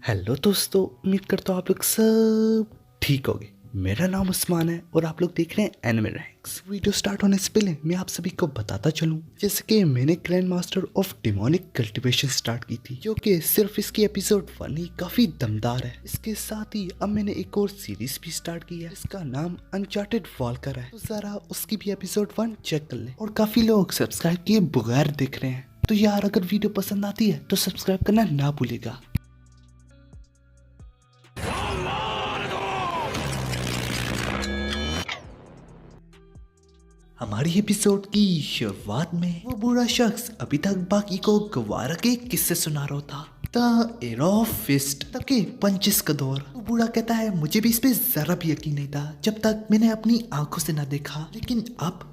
Hello दोस्तों, उम्मीद करता हूँ आप लोग सब ठीक होंगे। मेरा नाम उस्मान है और आप लोग देख रहे हैं एनिमे रैंक्स। वीडियो स्टार्ट होने से पहले मैं आप सभी को बताता चलूं, जैसे कि मैंने grand master of demonic cultivation start की थी, जो कि सिर्फ इसकी एपिसोड 1 ही काफी दमदार है। इसके साथ ही अब मैंने एक और सीरीज भी स्टार्ट की है, इसका नाम अनचार्टेड वॉल्कर है, तो जरा उसकी भी एपिसोड 1 चेक कर ले। और काफी लोग सब्सक्राइब किए बगैर देख रहे हैं, तो यार अगर वीडियो पसंद आती है तो सब्सक्राइब करना ना भूलेगा। हमारी एपिसोड की शुरुआत में वो बूढ़ा शख्स अभी तक बाकी को गवारा के किस्से सुना रहा था। द एरा ऑफ फिस्ट, तब के पंचिस का दौर। वो बूढ़ा कहता है, मुझे भी इस पे जरा भी यकीन नहीं था जब तक मैंने अपनी आंखों से ना देखा, लेकिन अब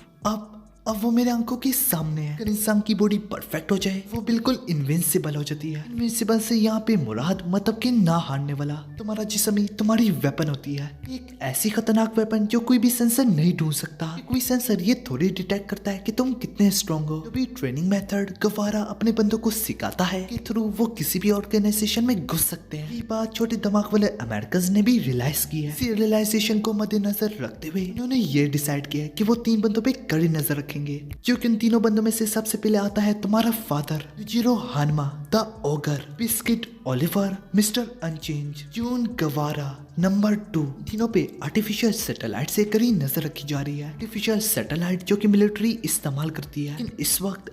वो मेरे आंखों के सामने है। अगर इंसान की बॉडी परफेक्ट हो जाए वो बिल्कुल इनविंसिबल हो जाती है। इनविंसिबल से यहाँ पे मुराद मतलब कि ना हारने वाला। तुम्हारा जिस्म ही तुम्हारी वेपन होती है, एक ऐसी खतरनाक वेपन जो कोई भी सेंसर नहीं ढूंढ सकता। कोई सेंसर ये थोड़ी डिटेक्ट करता है कि तुम कितने स्ट्रॉन्ग हो। जो भी ट्रेनिंग मेथड गवारा अपने बंदों को सिखाता है कि थ्रू वो किसी भी ऑर्गेनाइजेशन में घुस सकते हैं। ये बात छोटे दिमाग वाले अमेरिकन ने भी रियलाइज की है। इसी रियलाइजेशन को मद्देनजर रखते हुए उन्होंने ये डिसाइड किया कि वो 3 बंदों पे कड़ी नजर रखेंगे, जो कि उन तीनों बंदों में से सबसे पहले आता है तुम्हारा father Jiro Hanma the Ogre, Biscuit Oliver, mister unchained, Jun Guevara number 2। तीनों पे आर्टिफिशियल सैटेलाइट से कड़ी नजर रखी जा रही है। आर्टिफिशियल सैटेलाइट जो कि मिलिट्री इस्तेमाल करती है, लेकिन इस वक्त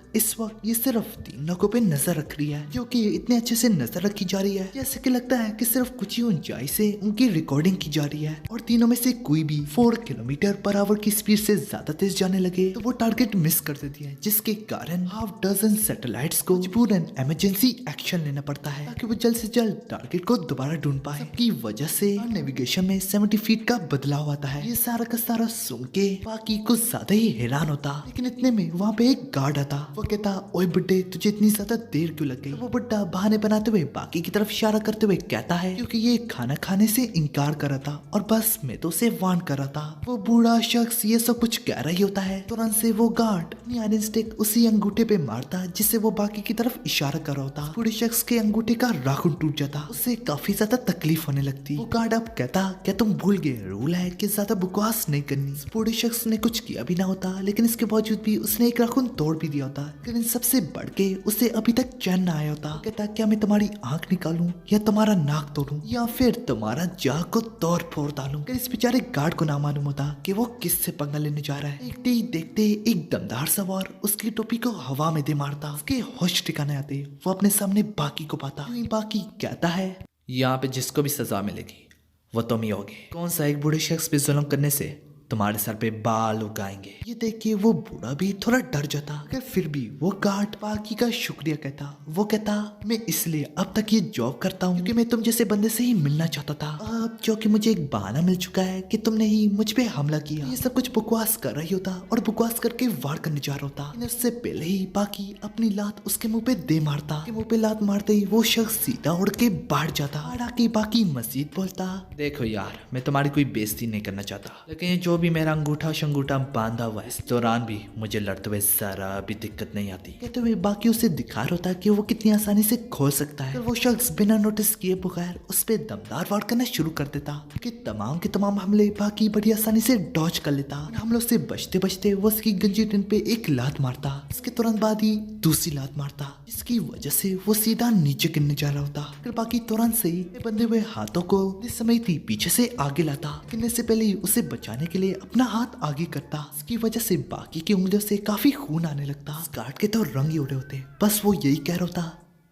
ये सिर्फ 3 लोगों पे नजर रख रही है, जो कि इतने अच्छे से नजर रखी जा रही है जैसे कि लगता है कि सिर्फ कुछ ही ऊंचाई से उनकी रिकॉर्डिंग की जा रही है। और तीनों में से कोई भी 4 किलोमीटर पर आवर की स्पीड से ज्यादा तेज जाने लगे तो वो टारगेट मिस कर देती है, जिसके कारण हाफ डजन सैटेलाइट्स को मजबूरन इमरजेंसी एक्शन लेना पड़ता है ताकि वो जल्द से जल्द टारगेट को दोबारा ढूंढ पाए। सबकी वजह से नेविगेशन में 70 फीट का बदलाव आता है। ये सारा का सारा सुन के बाकी कुछ ज्यादा ही हैरान होता, लेकिन इतने में वहाँ पे एक गार्ड आता। वो कहता, ओए बुड्ढे, तुझे इतनी ज्यादा देर क्यों लग गई? तो वो बुड्ढा बहाने बनाते हुए बाकी की तरफ इशारा करते हुए कहता है, क्योंकि ये खाना खाने से इनकार कर रहा था और बस मैं तो उसे वार्न कर रहा था। वो बूढ़ा शख्स ये सब कुछ कह रही होता है, तुरंत से वो गार्ड अपनी आयरन स्टिक उसी अंगूठे पे मारता जिससे वो बाकी की तरफ इशारा कर रहा होता। बूढ़े शख्स के अंगूठे का राखून टूट जाता, उससे काफी ज्यादा तकलीफ होने लगती। वो गार्ड अब कहता, क्या तुम भूल गए रूल है कि ज्यादा बकवास नहीं करनी। बूढ़े शख्स ने कुछ किया भी ना होता, लेकिन इसके बावजूद भी उसने एक राखून तोड़ भी दिया होता, लेकिन सबसे बढ़ के उसे अभी तक चैन ना आया होता। कहता, क्या मैं तुम्हारी आंख निकालूं या तुम्हारा नाक तोड़ूं या फिर तुम्हारा जाग को तोड़ फोड़ डालूं? इस बेचारे गार्ड को ना मालूम होता कि वो किससे पंगा लेने जा रहा है। देखते ही देखते एक दमदार सवार उसकी टोपी को हवा में दे मारता। उसके होश ठिकाने आते वो अपने सामने बाकी को पाता। बाकी कहता है, यहाँ पे जिसको भी सजा मिलेगी वो तुम ही होगे। कौन सा एक बूढ़े शख्स पे जुल्म करने से तुम्हारे सर पे बाल उगाएंगे। ये देख के वो बूढ़ा भी थोड़ा डर जाता, मगर फिर भी वो गार्ड बाकी का शुक्रिया कहता। वो कहता, मैं इसलिए अब तक ये जॉब करता हूँ क्योंकि मैं तुम जैसे बंदे से ही मिलना चाहता था। अब जो कि मुझे एक बहाना मिल चुका है कि तुमने ही मुझ पे हमला किया। ये सब कुछ बकवास कर रही होता और बकवास करके वार करने जा रहा होता, लेकिन उससे पहले ही बाकी अपनी लात उसके मुंह पे दे मारता। मुंह पे लात मारते ही वो शख्स सीधा उड़ के बाहर जाता। आके बाकी मजीद बोलता, देखो यार, मैं तुम्हारी कोई बेइज्जती नहीं करना चाहता, लेकिन जो भी मेरा अंगूठा शंगूठा बांधा हुआ है, इस दौरान भी मुझे लड़ते हुए जरा भी दिक्कत नहीं आती। कहते हुए बाकी उसे दिखा रहा होता कि वो कितनी आसानी से खोल सकता है। वो शख्स बिना नोटिस किए बगैर उस पे दमदार वार करना शुरू कर देता कि तमाम के तमाम हमले बाकी बड़ी आसानी से डॉज कर लेता। हमलों से बचते बचते वो उसकी गंजी टिन पे एक लात मारता, इसके तुरंत बाद ही दूसरी लात मारता, इसकी वजह से वो सीधा नीचे गिरने जा रहा होता। फिर बाकी तुरंत से ही बंधे हुए हाथों को समेत ही पीछे से आगे लाता। गिरने से पहले ही उसे बचाने के लिए अपना हाथ आगे करता। इसकी वजह से बाकी की उंगलियों से काफी खून आने लगता। इस गार्ड के तो रंग ही उड़े होते, बस वो यही कह रहा होता,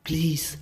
प्लीज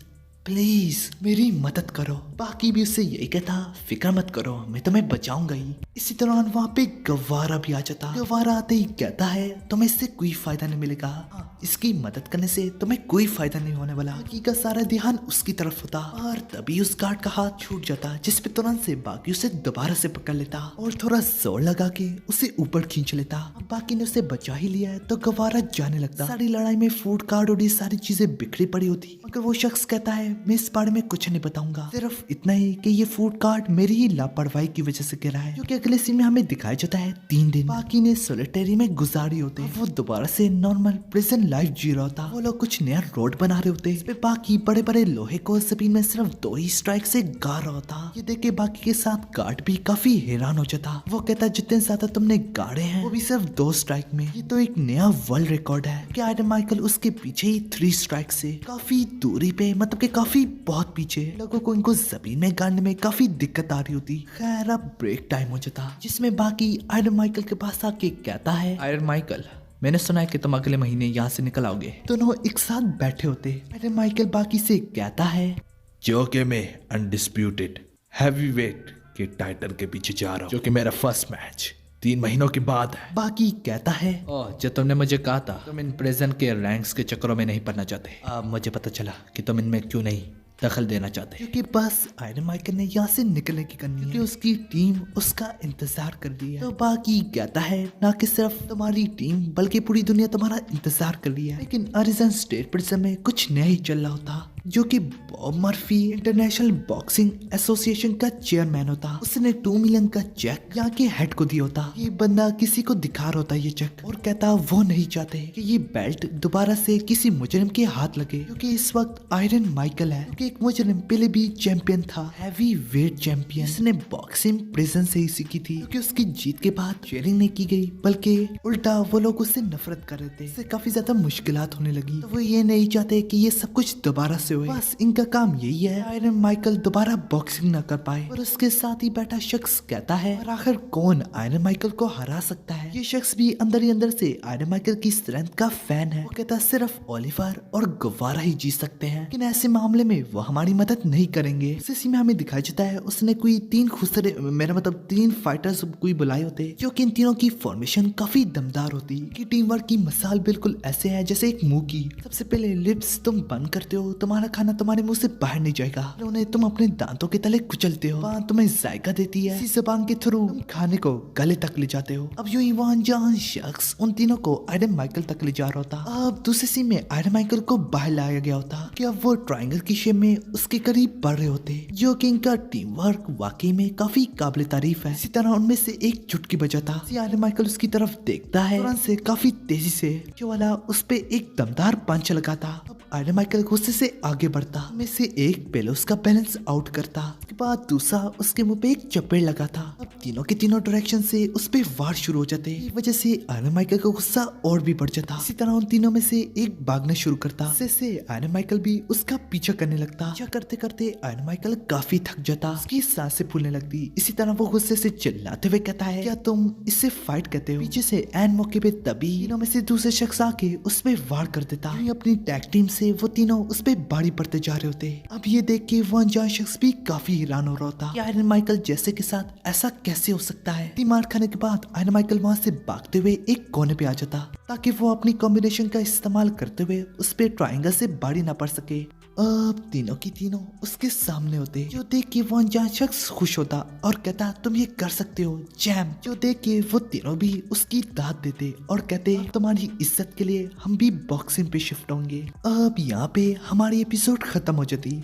प्लीज मेरी मदद करो। बाकी भी उससे यही कहता, फिक्र मत करो, मैं तुम्हें बचाऊंगा ही। इसी दौरान वहाँ पे गवारा भी आ जाता। गवारा आते ही कहता है, तुम्हें इससे कोई फायदा नहीं मिलेगा, इसकी मदद करने से तुम्हें कोई फायदा नहीं होने वाला। बाकी का सारा ध्यान उसकी तरफ होता और तभी उस गार्ड का हाथ छूट जाता, जिसपे तुरंत से बाकी उसे दोबारा से पकड़ लेता और थोड़ा जोर लगा के उसे ऊपर खींच लेता। बाकी ने उसे बचा ही लिया है तो गवारा जाने लगता। सारी लड़ाई में फूड कार्ड और ये सारी चीजें बिखरी पड़ी होती, मगर वो शख्स कहता है, मैं इस बारे में कुछ नहीं बताऊंगा, सिर्फ इतना ही कि ये फूड कार्ट मेरी ही लापरवाही की वजह से गिरा है। क्योंकि अगले सीन में हमें दिखाया जाता है 3 दिन बाकी ने सोलिटरी में गुजारी होते हैं। वो दोबारा से नॉर्मल प्रेजेंट लाइफ जी रहा होता। वो लोग कुछ नया रोड बना रहे होते। इस पे बाकी बड़े बड़े लोहे को जमीन में सिर्फ 2 ही स्ट्राइक से गाड़ रहा होता। ये देख के बाकी के साथ गार्ड भी काफी हैरान हो जाता। वो कहता जितने ज्यादा तुमने गाड़े हैं वो भी सिर्फ 2 स्ट्राइक में, ये तो एक नया वर्ल्ड रिकॉर्ड है। कि आयरन माइकल उसके पीछे ही 3 स्ट्राइक से काफी दूरी पे, मतलब कि काफी बहुत पीछे। लोगों को इनको जमीन में गाड़ने में काफी दिक्कत आ रही होती। खैर अब ब्रेक टाइम हो जाता जिसमें बाकी आयरन माइकल के पास आके कहता है, आयरन माइकल, मैंने सुना है कि तुम अगले महीने यहाँ से निकल आओगे। दोनों एक साथ बैठे होते। आयरन माइकल बाकी से कहता है, जो कि मैं अनडिस्प्यूटेड हैवीवेट के टाइटल के पीछे जा रहा हूँ, जो कि मेरा फर्स्ट मैच 3 महीनों के बाद है। बाकी कहता है, ओह, जब तुमने मुझे कहा था तुम इन प्रेजेंट के रैंक्स के चक्करों में नहीं पड़ना चाहते, अब मुझे पता चला कि तुम इनमें क्यों नहीं दखल देना चाहते। क्योंकि बस आयरन माइकल ने यहाँ से निकलने की करनी है, क्योंकि उसकी टीम उसका इंतजार कर रही है। तो बाकी कहता है, ना कि सिर्फ तुम्हारी टीम बल्कि पूरी दुनिया तुम्हारा इंतजार कर रही है। लेकिन अरिजन स्टेट प्रिजन में कुछ नया ही चल रहा होता, जो कि Bob Murphy international boxing association का चेयरमैन होता। उसने 2 मिलियन का चेक यहाँ के हेड को दिया होता। ये बंदा किसी को दिखा रहा होता ये चेक और कहता वो नहीं चाहते कि ये बेल्ट दोबारा से किसी मुजरिम के हाथ लगे, क्योंकि इस वक्त आयरन माइकल है, क्योंकि एक मुजरिम पहले भी चैंपियन था, हैवी वेट चैंपियन। इसने बॉक्सिंग प्रिजन से ही सीखी थी, क्योंकि उसकी जीत के बाद चेयरिंग नहीं की गई बल्कि उल्टा वो लोग उससे नफरत कर रहे थे। इससे काफी ज्यादा मुश्किलात होने लगी। तो वो ये नहीं चाहते कि ये सब कुछ दोबारा से होए। बस इनका काम यही है आयरन माइकल दोबारा बॉक्सिंग ना कर पाए। और उसके साथ ही बैठा शख्स कहता है, और आखिर कौन आयरन माइकल को हरा सकता है। ये शख्स भी अंदर ही अंदर से आयरन माइकल की स्ट्रेंथ का फैन है। वो कहता सिर्फ ओलिवर और गवारा ही जीत सकते हैं, लेकिन ऐसे मामले में वो हमारी मदद नहीं करेंगे। इसी में हमें दिखाया जाता है उसने कोई 3 खुसरे, मेरा मतलब 3 फाइटर्स कोई बुलाए होते, जो कि इन तीनों की फॉर्मेशन काफी दमदार होती। कि टीम वर्क की मिसाल बिल्कुल ऐसे है जैसे एक मुंह की। सबसे पहले लिप्स तुम बंद करते हो, तुम्हारा खाना तुम्हारे मुंह से बाहर नहीं जाएगा। उन्हें तुम अपने दांतों के तले कुचलते हो, जबान तुम्हें जायका देती है, इसी जबान के थ्रू तुम खाने को गले तक ले जाते हो। अब यूं ही वहाँ जहाँ शख्स उन तीनों को आयरन माइकल तक ले जा रहा होता, अब दूसरे सीन में आयरन माइकल को बाहर लाया गया होता कि अब वो ट्रायंगल की शेप में उसके करीब बढ़ रहे होते, जो कि इनका टीम वर्क वाकई में काफी काबिल तारीफ है। इसी तरह उनमें से एक चुटकी बजा था। आयरन माइकल उसकी तरफ देखता है, तुरंत से काफी तेजी से जो वाला उस पे एक दमदार पंच लगाता। अब आयरन माइकल गुस्से से आगे बढ़ता, में से एक पहले उसका बैलेंस आउट करता, उसके बाद दूसरा उसके मुंह पे एक चपेट लगा था। अब तीनों के तीनों डायरेक्शन से उस पे वार शुरू हो जाते, इस वजह से आयरन माइकल का गुस्सा और भी बढ़ जाता। इसी तरह उन तीनों में से एक भागना शुरू करता, जिससे आयरन माइकल भी उसका पीछा करने लगता। पीछा करते करते आयरन माइकल काफी थक जाता, उसकी सांसें फूलने लगती। इसी तरह वो गुस्से से चिल्लाते हुए कहता है, क्या तुम इससे फाइट करते हो? पीछे से एन मौके पे तभी तीनों में से दूसरे शख्स आके उस पे वार कर देता। अपनी टैग टीम से वो तीनों उस पे बारी पड़ते जा रहे होते। अब ये देख के वो अनजान शख्स भी काफी हैरान हो रहा होता कि आयरन माइकल जैसे के साथ ऐसा कैसे हो सकता है। मार खाने के बाद आयरन माइकल वहाँ से भागते हुए एक कोने पे आ जाता, ताकि वो अपनी कॉम्बिनेशन का इस्तेमाल करते हुए उस पे ट्रायंगल से बारी ना पड़ सके। अब तीनों की तीनों उसके सामने होते, जो देख के वो अनजान शख्स खुश होता और कहता तुम ये कर सकते हो जैम। जो देख के वो तीनों भी उसकी दाद देते और कहते तुम्हारी इज्जत के लिए हम भी बॉक्सिंग पे शिफ्ट होंगे। अब यहाँ पे हमारी एपिसोड खत्म हो जाती।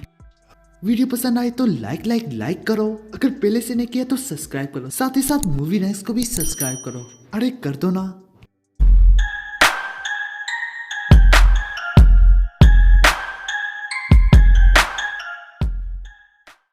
वीडियो पसंद आए तो लाइक करो, अगर पहले से नहीं किया तो सब्सक्राइब करो, साथ ही साथ मूवी नेक्स्ट को भी सब्सक्राइब करो। अरे कर दो ना।